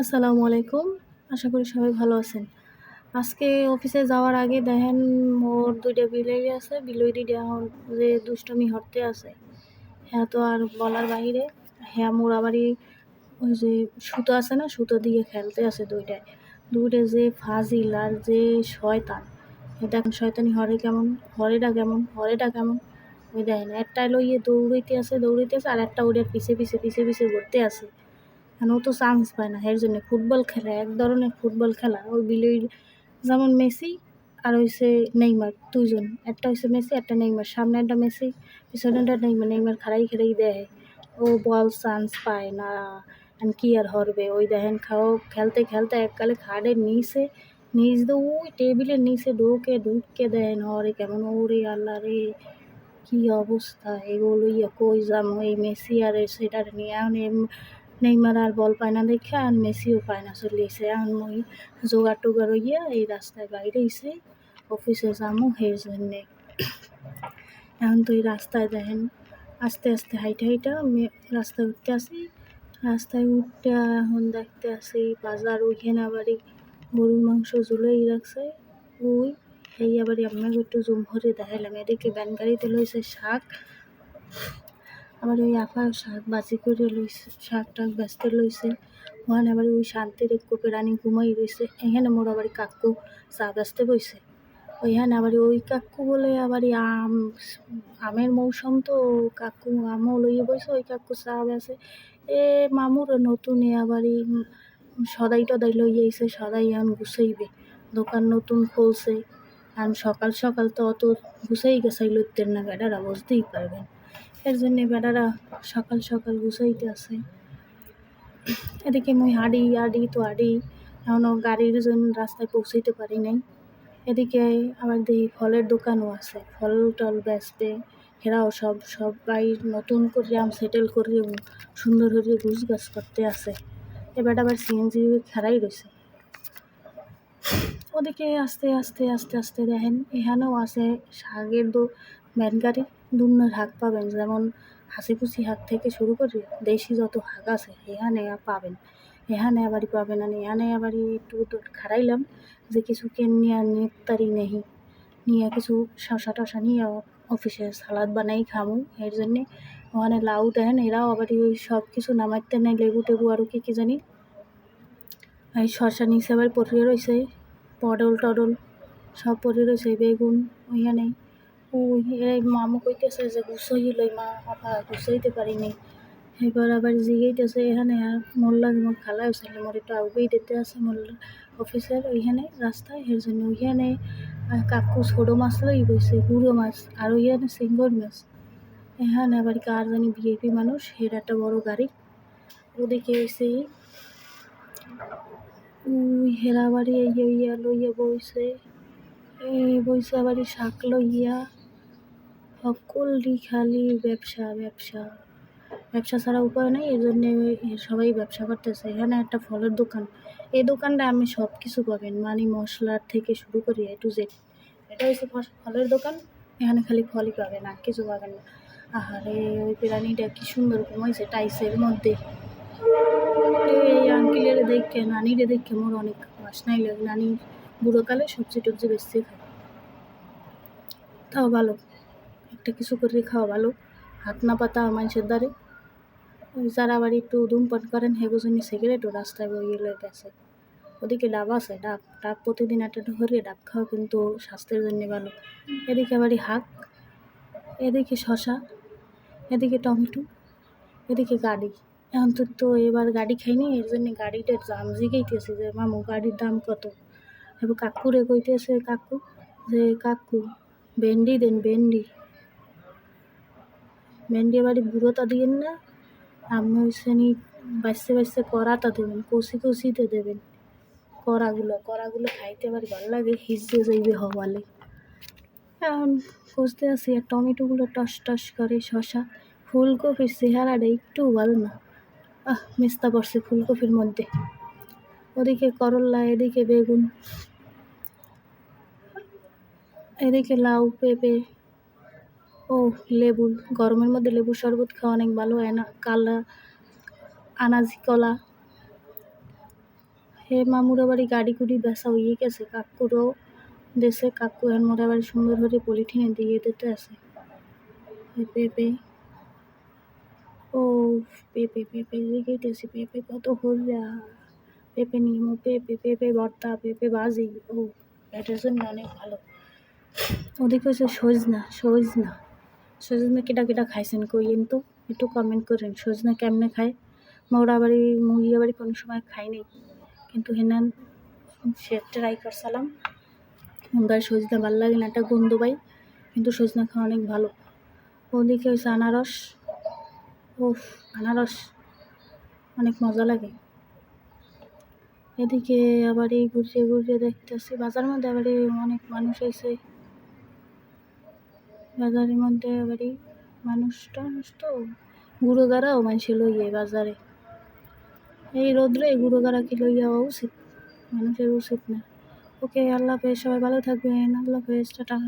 আসসালামু আলাইকুম। আশা করি সবাই ভালো আছেন। আজকে অফিসে যাওয়ার আগে দেখেন মোর ২ টা বিলাই আছে। বিলাই ২ টা এখন যে দুষ্টামি হরতে আছে। হ্যাঁ তো আর বলার বাহিরে। হ্যাঁ মোর আবারই ওই যে সুতো আছে না, সুতো দিয়ে খেলতে আছে ২ টায়। ২ টা যে ফাজিল আর যে শয়তান। এই দেখেন শয়তানি হরেটা কেমন। ওই দেখেন একটায় লইয়ে দৌড়াইতে আছে আর একটা ওইটার পিছে ঘুরতে আছে। আর ও তো চান্স পায় না, এর জন্য ফুটবল খেলে, এক ধরনের ফুটবল খেলা। ওই বিলই যেমন মেসি আর হইছে নেইমার, দুইজন। একটা হইছে মেসি, একটা নেইমার। সামনে একটা মেসি, পিছনেরটা নেইমার। নেইমার খাড়াই দেয়। ও বল চান্স পায় না। আর কি আর হরবে। ওই দেখেন খেলতে এককালে খাটের নিচ দিয়ে ওই টেবিলের নিচে ঢুকে দেন হরে কেমন। ওরে আল্লাহ রে, কি অবস্থা। এগুলো লইয়া কই যামু। এই মেসি আর সেটার নিয়ে এখন নেইমার আর বল পায় না দেইখ্যা আর মেসিও পায় না, চলে গেছে। এখন মুই জোগাড়-টোগাড় হইয়া এই রাস্তায় বাইরে আইছি অফিসে যামু এর জন্যে। এখন তো এই রাস্তায় দেখেন আস্তে হাইটা আমি রাস্তায় উঠতে আসি। রাস্তায় উঠটা এখন দেখতে আসি বাজার, ওইখানে আবারই গরুর মাংস ঝুলাই রাখছে। ওই এই আবারই আপনাকে একটু জুম করে দেখাইলাম। এদিকে ভ্যান গাড়িতে লইছে শাক, আবার ওই আপা শাক বাজি করে লইছে, শাক-টাক বেচতে লইছে। ওখানে আবার ওই শান্তির এক কোপে রানী ঘুমাই রইছে। এখানে মোর আবার কাকু চা বেচতে বইছে। ওইখানে আবার ওই কাকু বলে আবার আমের মৌসুম তো কাকু আমও লইয়ে বইছে। ওই কাকু চা বেচে। মামুর নতুন আবারই সদাই লইয়ে আইছে। সদাই এখন গুছাইবে। দোকান নতুন খুলছে। এখন সকাল তো অত গুছাই গাছাই লইতেন না বেটারা, বুঝতেই পারবেন। এর জন্যে বেটারা সকাল গুছাইতে আছে। এদিকে মুই হাঁটি এখনও গাড়ির জন্য রাস্তায় পৌঁছাইতে পারি নাই। এদিকে আবার দেখি ফলের দোকানও আছে, ফল-টল বেচবে। এরাও সবাই নতুন করে সেটেল করে সুন্দর করে গুছগাছ করতে আছে। এবার আবার সিএনজি খাড়াই রয়েছে। ওদিকে আস্তে দেখেন এখানেও আছে শাকের ভ্যান গাড়ি। দুনিয়ার শাক পাবেন, যেমন হাসিপুসি শাক থেকে শুরু করে দেশি যত শাক আছে এখানে পাবেন। এখানে আবারই পাবেন। আর এখানে আবারই একটু খাড়াইলাম যে কিছু নিয়ে নেতারি নেহি নিয়ে কিছু শশা নিয়ে অফিসে সালাদ বানাই খামু। এর জন্যে ওখানে লাউ দেখেন, এরাও আবারই ওই সব কিছু নামাইতে নেই, লেবু টেবু আরও কি জানি। এই শশা নিচে আবার পড়ে রয়েছে, পটল সব পড়ে রয়েছে, বেগুন ওইখানে। ওই এই মামু কইতেছে যে গুছাই লই, মা আপা গুছাইতে পারিনি। এবার আবার জিগাইতেছে এখানে আর মোর খালা হয়েছিল, মোর একটু আউগেই দিতে আছে মোর অফিসের ওইখানে রাস্তায়। এর জন্য ওইখানে কাকু ছোটো মাছ লই বইছে, গুঁড়ো মাছ, আর ওইখানে সিঙ্গর মাছ। এখানে আবার কার জানি ভিআইপি মানুষ, এর একটা বড় গাড়ি। ওদিকে এসে ওই হেরা বাড়ি ইয়া লইয়া বইছে আবার শাক লইয়া। সকলই খালি ব্যবসা ছাড়া উপায় নেই। এর জন্যে সবাই ব্যবসা করতেছে। এখানে একটা ফলের দোকান। এই দোকানটা আপনি সব কিছু পাবেন, মানে মশলার থেকে শুরু করে A to Z। এটা হচ্ছে ফলের দোকান। এখানে খালি ফলই পাবেন, আর কিছু পাবেন না। আহারে ওই প্রাণীটা কি সুন্দর ঘুমাইছে টাইসের মধ্যে। এই আঙ্কেলের দেখে নানিরে দেখে মোর অনেক বাসনাই লাগে। নানি বুড়োকালে সবজি টবজি বেশি খায়, তাও ভালো একটা কিছু করে খাওয়া ভালো, হাত না পাতা মানুষের দ্বারে। ওই যারা আবার একটু ধূমপান করেন হেগুজনি সিগারেটও রাস্তায় বইয়ে লয়ে গেছে। ওদিকে ডাব আছে, ডাব প্রতিদিন একটা ধরে ডাব খাওয়া কিন্তু স্বাস্থ্যের জন্য ভালো। এদিকে আবারই শাক, এদিকে শশা, এদিকে টমেটো, এদিকে গাড়ি। এখন তো এবার গাড়ি খাইনি, এর জন্য গাড়িটার দাম জিগাইতেছে যে মামু গাড়ির দাম কত। এবার কাকুরে কইতেছে কাকু ভেন্ডি দেন, ভেন্ডি এবারে বুড়োটা দিয়েন না, আপনি হচ্ছে নি বাইসে কড়াটা দেবেন, কষিতে দেবেন। কড়াগুলো খাইতে আবার ভালো লাগে, হিজড়ে যাইবে হওয়ালে। এখন খুঁজতে আছি আর টমেটোগুলো টস করে। শশা, ফুলকপির চেহারাটা একটু ভালো না, মেস্তা পড়ছে ফুলকপির মধ্যে। ওদিকে করল্লা, এদিকে বেগুন, এদিকে লাউ, পেঁপে, ও লেবু। গরমের মধ্যে লেবুর শরবত খাওয়া অনেক ভালো। আনাজি কলা, হে মামুরা বাড়ি গাড়ি গুড়ি বেচা হয়ে গেছে, কাকুরও দেশে কাকু এখন মোরা বাড়ি সুন্দর করে পলিথিনে দিয়ে দিতে আছে। পেঁপে ও পেঁপে পেঁপে রেখেছি, পেঁপে কত হরিয়া, পেঁপে নিমু, পেঁপে পেঁপে ভর্তা, পেঁপে ভাজি, ও পেটের জন্য অনেক ভালো। ওদিকে হচ্ছে সজনা সজনা সজনা কেটা কেটা খাইছেন কইন তো, একটু কমেন্ট করেন সজনা কেমনে খায়। মোরা বাড়ি মুরগিয়া বাড়ি কোনো সময় খাই নাই, কিন্তু হেনা সে ট্রাই করছিলাম। মুনগার সজনা ভালো লাগে না, একটা গন্ধ পাই, কিন্তু সজনা খাওয়া অনেক ভালো। ওদিকে হচ্ছে আনারস, ওফ আনারস অনেক মজা লাগে। এদিকে আবার এই ঘুরিয়ে ঘুরিয়ে দেখতেছি বাজার মধ্যে আবার অনেক মানুষ হয়েছে, বাজারের মধ্যে আবার মানুষ টানুষ তো গুঁড়ো গাড়াও মানুষে লইয়ে বাজারে, এই রোদ্রে গুঁড়ো গাড়া কি লইয়া যাওয়া উচিত? মানুষের উচিত না। ওকে, আল্লাহ হাফেজ, সবাই ভালো থাকবেন, আল্লাহ হাফেজ, টাটা।